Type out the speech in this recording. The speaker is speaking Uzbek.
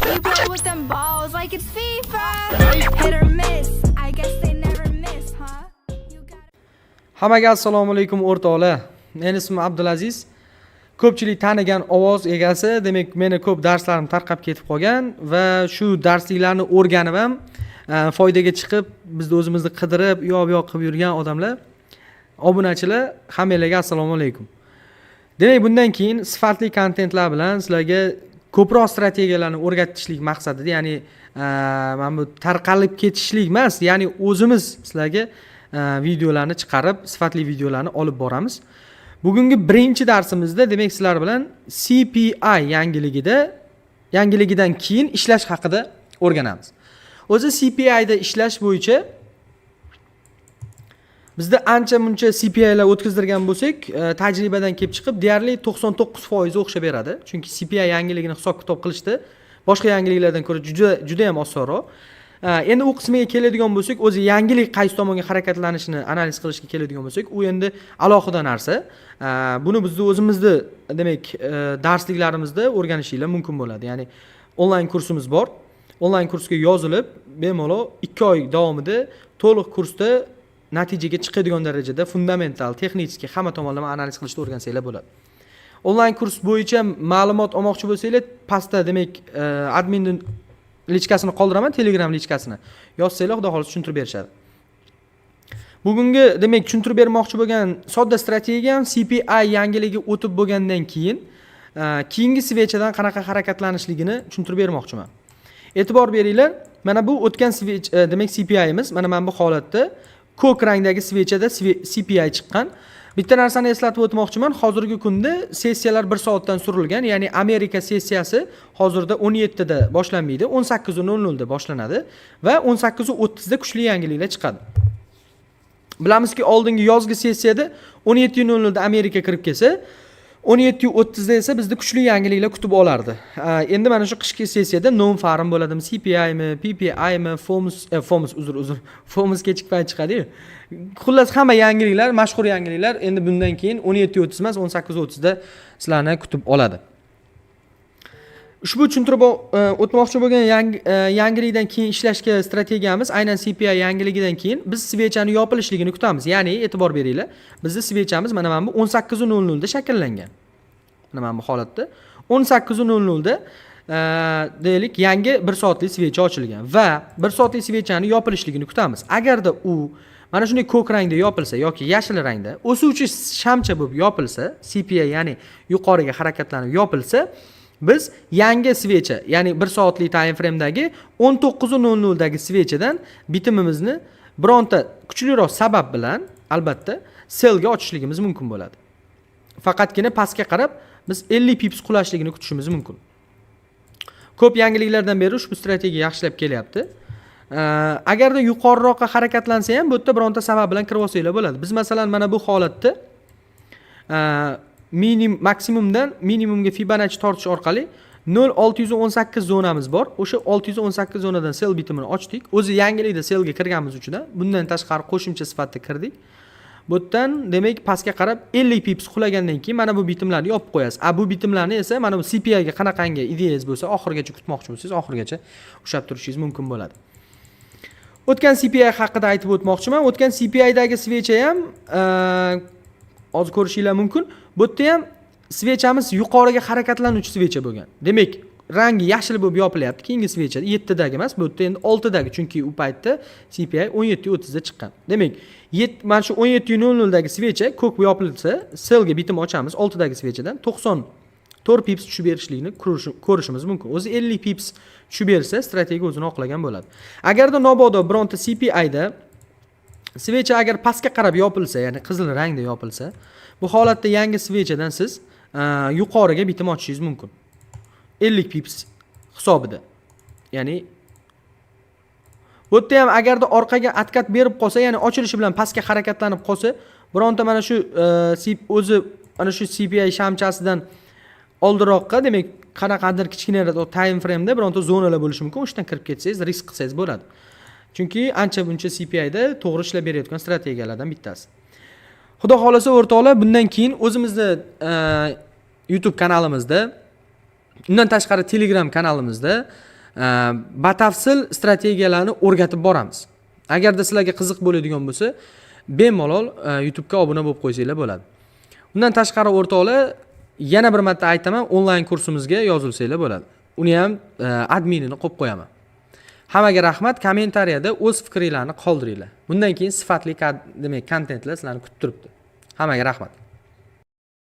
You play with them balls like it's FIFA. Hit or miss. I guess they never miss, huh? You got Hammaga assalomu alaykum o'rtoqlar. Men ismim Abdulaziz. Ko'pchilik tanigan ovoz egasi, demak meni ko'p darslarim tarqab ketib qolgan va shu darsliklarni o'rganib ham foydaga chiqib, bizda o'zimizni qidirib, u yoq qilib yurgan odamlar, obunachilar, hammanglarga assalomu alaykum. Demak, bundan keyin sifatli kontentlar bilan sizlarga ko'proq strategiyalarni o'rgatishlik maqsadida, ya'ni mana bu tarqalib ketishlik emas, ya'ni o'zimiz sizlarga videolarni chiqarib, sifatli videolarni olib boramiz. Bugungi birinchi darsimizda demak sizlar bilan CPI yangiligidan keyin ishlash haqida o'rganamiz. O'zi CPI da ishlash bo'yicha bizda ancha-muncha CPI lar o'tkazdirgan bo'lsak, tajribadan kelib chiqib, deyarli 99% o'xshab beradi. Chunki CPI yangiligini hisob-kitob qilishda boshqa yangiliklardan ko'ra juda ham osonroq. Endi u qismiga keladigan bo'lsak, o'zi yangilik qaysi tomonga harakatlanishini analiz qilishga keladigan bo'lsak, u endi alohida narsa. Buni bizning o'zimizda demak darsliklarimizda o'rganishinglar mumkin bo'ladi. Ya'ni onlayn kursimiz bor. Onlayn kursga yozilib, bemalol 2 oy davomida to'liq kursda natijaga chiqadigan darajada fundamental, texnik hamma tomonlama analiz qilishni o'rgansanglar bo'ladi. Onlayn kurs bo'yicha ma'lumot olmoqchi bo'lsanglar, pastda demak adminning lichkasini qoldiraman, Telegram lichkasini. Yozsanglar, xudo xolisa tushuntirib berishadi. Bugungi demak tushuntirib bermoqchi bo'lgan sodda strategiya ham CPI yangiligi o'tib bo'lgandan keyin keyingi svechadan qanaqa harakatlanishligini tushuntirib bermoqchiman. E'tibor beringlar, mana bu o'tgan swech demak CPI'miz, mana bu holatda ko'k rangdagi svechada CPI chiqqan. Bitta narsani eslatib o'tmoqchiman. Hozirgi kunda sessiyalar 1 soatdan surilgan, ya'ni Amerika sessiyasi hozirda 17 da boshlanmaydi, 18:00 da boshlanadi va 18:30 da kuchli yangiliklar chiqadi. Bilamizki, oldingi yozgi sessiyada 17:00 da Amerika kirib kelsa, 17:30 da esa bizda kuchli yangiliklar kutib olardi. Endi mana shu qishki sessiyada non-farm bo'ladimi, CPI mi, PPI mi, FOMS kechik payt chiqadi-yu. Xullas hamma yangiliklar, mashhur yangiliklar endi bundan keyin 17:30 emas, 18:30 da sizlarni kutib oladi. Ushbu tushuntirib o'tmoqchi bo'lgan yangilikdan keyin ishlashga strategiyamiz aynan CPI yangiligidan keyin biz svechani yopilishligini kutamiz. Ya'ni e'tibor beringlar, bizning svechamiz mana bu 18:00 da shakllangan. Mana bu holatda 18:00 da deylik yangi 1 soatlik svecha ochilgan va 1 soatlik svechani yopilishligini kutamiz. Agarda u mana shunday ko'k rangda yopilsa yoki yashil rangda o'suvchi shamcha bo'lib yopilsa, CPI ya'ni yuqoriga harakatlanib yopilsa, biz yangi svecha, ya'ni 1 soatlik time frame'dagi 19:00 dagi svechadan bitimimizni bironta kuchliroq sabab bilan albatta sellga ochishligimiz mumkin bo'ladi. Faqatgina pastga qarab biz 50 pips qulashligini kutishimiz mumkin. Ko'p yangiliklardan beri ushbu strategiya yaxshilab kelyapti. Agarda yuqoriroqqa harakatlansa ham bu yerda bironta sabab bilan kirib olsanglar bo'ladi. Biz masalan mana bu holatda maksimumdan minimumga Fibonacci tortish orqali 0.618 zonamiz bor. O'sha 618 zonadan sell bitimini ochdik. O'zi yangilikda sellga kirganimiz uchun bundan tashqari qo'shimcha sifatida kirdik. Bu yerdan demak pastga qarab 50 pips qulagandan keyin mana bu bitimlarni yopib qo'yasiz. Bu bitimlarni esa mana bu CPI ga qanaqangi ideyangiz bo'lsa, oxirigacha kutmoqchi bo'lsangiz, oxirigacha ushlab turishingiz mumkin bo'ladi. O'tgan CPI haqida aytib o'tmoqchiman. O'tgan CPI dagi svecha ham hozir ko'rishinglar mumkin. Bu yerda ham svechamiz yuqoriga harakatlanuvchi svecha bo'lgan. Demak, rangi yashil bo'lib yopilyapti. Keyingi svechada 7 dagi emas, bu yerda endi 6 dagi, chunki u paytda CPI 17:30 da chiqqan. Demak, mana shu 17:00 dagi svecha ko'k yopilsa, sellga bitim ochamiz 6 dagi svechadan 94 pips tushib berishligini ko'rishimiz mumkin. O'zi 50 pips tushib bersa, strategiya o'zini oqlagan bo'ladi. Agarda mabodo bironta CPI da svecha agar pastga qarab yopilsa, ya'ni qizil rangda yopilsa, bu holatda yangi svechadan siz yuqoriga bitim ochishingiz mumkin. 50 pips hisobida. Ya'ni bu yerda ham agarda orqaga atkat berib qolsa, ya'ni ochilishi bilan pastga harakatlanib qolsa, bironta mana shu o'zi mana shu CPI shamchasidan oldiroqqa, demak, qanaqadir kichkinaroq time frame'da bironta zonalar bo'lishi mumkin. O'shdan kirib ketsangiz, risk qilsangiz bo'ladi. Chunki ancha buncha CPI da to'g'ri ishlab berayotgan strategiyalardan bittasi. Xudo xolasa o'rtoqlar, bundan keyin o'zimizda YouTube kanalimizda, undan tashqari Telegram kanalimizda batafsil strategiyalarni o'rgatib boramiz. Agarda sizlarga qiziq bo'ladigan bo'lsa, bemalol YouTube'ga obuna bo'lib qo'ysanglar bo'ladi. Undan tashqari o'rtoqlar, yana bir marta aytaman, onlayn kursimizga yozilsanglar bo'ladi. Uni ham adminini qo'yib qo'yaman. Hammaga rahmat, kommentariyada o'z fikringizni qoldiringlar. Bundan keyin sifatli demak kontentlar sizlarni kutib turibdi. Hammaga rahmat.